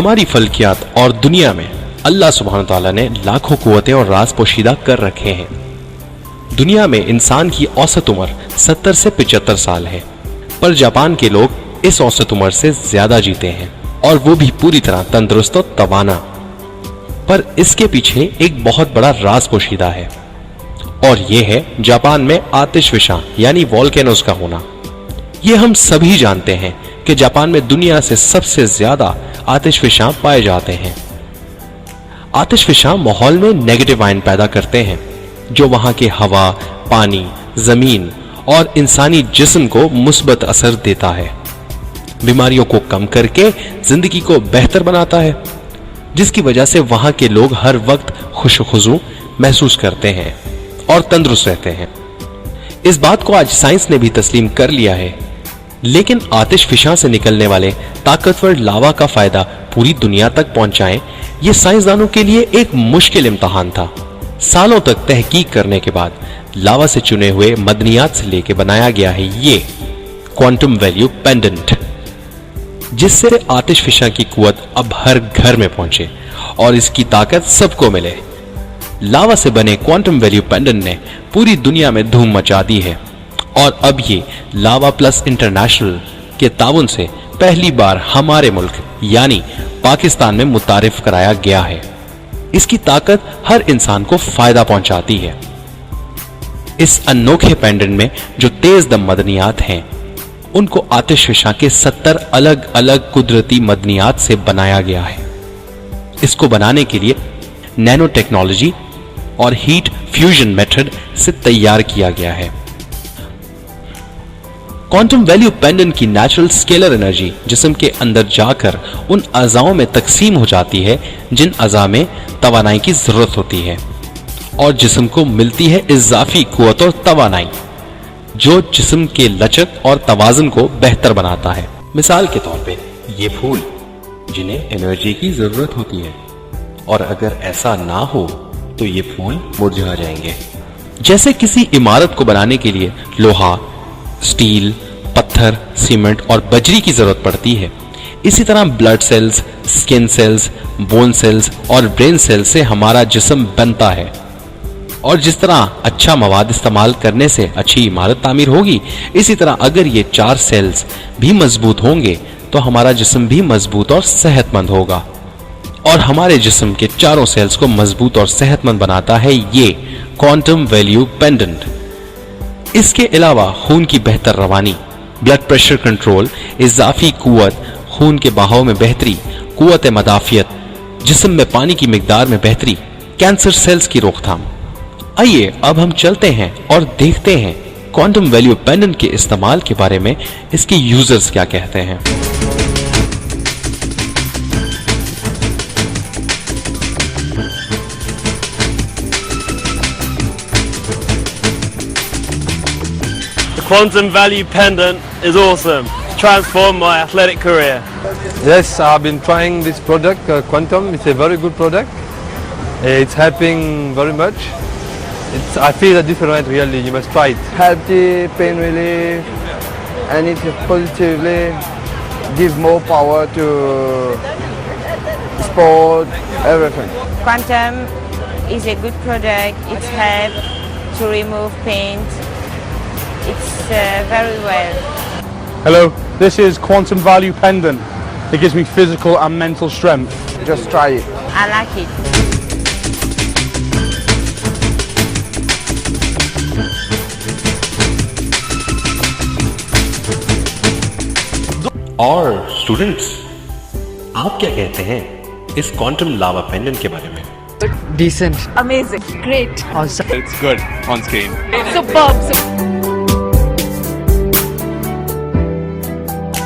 हमारी फल्कियात और दुनिया में अल्लाह सुब्हान तआला ने लाखों कुव्वतें और राज पोशीदा कर रखे हैं। दुनिया में इंसान की औसत उम्र 70 से 75 साल है, पर जापान के लोग इस औसत उम्र से ज्यादा जीते हैं, और वो भी पूरी तरह तंदुरुस्त और तवाना। पर इसके पीछे एक बहुत बड़ा राज पोशीदा है, और ये है जापान में आतिशफिशा यानी वोल्केनोज का होना। ये हम सभी जानते हैं कि जापान में दुनिया से सबसे ज्यादा आतिशफिशा पाए जाते हैं। आतिशफिशा माहौल में नेगेटिव आयन पैदा करते हैं, जो वहां के हवा, पानी, जमीन और इंसानी जिस्म को मुस्बत असर देता है, बीमारियों को कम करके जिंदगी को बेहतर बनाता है, जिसकी वजह से वहां के लोग हर वक्त खुशखुशू महसूस करते हैं और तंदुरुस्त रहते हैं। इस बात को आज साइंस ने भी तस्लीम कर लिया है, लेकिन आतिशफिशा से निकलने वाले ताकतवर लावा का फायदा पूरी दुनिया तक पहुंचाएं, यह साइंसदानों के लिए एक मुश्किल इम्तिहान था। सालों तक तहकीक करने के बाद लावा से चुने हुए मदनियात से लेकर बनाया गया है ये क्वांटम वैल्यू पेंडेंट, जिससे आतिशफिशा की कुव्वत अब हर घर में पहुंचे और इसकी ताकत सबको मिले। लावा से बने क्वांटम वैल्यू पेंडेंट ने पूरी दुनिया में धूम मचा दी है, और अब ये लावा प्लस इंटरनेशनल के ताउन से पहली बार हमारे मुल्क यानी पाकिस्तान में मुतारिफ कराया गया है। इसकी ताकत हर इंसान को फायदा पहुंचाती है। इस अनोखे पेंडेंट में जो तेज दम मदनियात हैं, उनको आतिशफिशा के 70 अलग अलग कुदरती मदनियात से बनाया गया है। इसको बनाने के लिए नैनो टेक्नोलॉजी और हीट फ्यूजन मेथड से तैयार किया गया है। क्वांटम वैल्यू पेंडेंट की नेचुरल स्केलर एनर्जी जिस्म के अंदर जाकर उन अज़ाओं में तकसीम हो जाती है जिन अज़ा में तवानाई की जरूरत होती है, और जिस्म को मिलती है इजाफी कुव्वत और तवानाई, जो जिस्म के लचक और तवाज़ुन को बेहतर बनाता है। मिसाल के तौर पे ये फूल जिन्हें एनर्जी की जरूरत होती है, और अगर ऐसा ना हो तो ये फूल मुरझा जाएंगे। जैसे किसी इमारत को बनाने के लिए लोहा, स्टील, पत्थर, सीमेंट और बजरी की जरूरत पड़ती है, इसी तरह blood cells, skin cells, bone cells और ब्रेन सेल्स से हमारा जिस्म बनता है। और जिस तरह अच्छा मवाद इस्तेमाल करने से अच्छी इमारत तामीर होगी, इसी तरह अगर ये 4 सेल्स भी मजबूत होंगे तो हमारा जिस्म भी मजबूत और सेहतमंद होगा। और हमारे जिस्म के चारों सेल्स को मजबूत और सेहतमंद बनाता है ये क्वांटम वैल्यू पेंडेंट। इसके अलावा खून की बेहतर रवानी, ब्लड प्रेशर कंट्रोल, इजाफी कुव्वत, खून के बहाव में बेहतरी, कुव्वत मदाफियत, जिस्म में पानी की मिकदार में बेहतरी, कैंसर सेल्स की रोकथाम। आइए अब हम चलते हैं और देखते हैं क्वांटम वैल्यू पेंडेंट के इस्तेमाल के बारे में इसके यूजर्स क्या कहते हैं। Quantum value pendant is awesome. Transformed my athletic career. Yes, I've been trying this product, Quantum. It's a very good product. It's helping very much. I feel a different really. You must try it. Healthy, pain relief, and it positively give more power to sport, everything. Quantum is a good product. It helps to remove pain. It's very well. Hello, this is Quantum Value Pendant. It gives me physical and mental strength. Just try it. I like it. और students, आप क्या कहते हैं इस quantum लावा pendant के बारे में? Decent. Amazing. Great. Awesome. It's good on screen. Superb.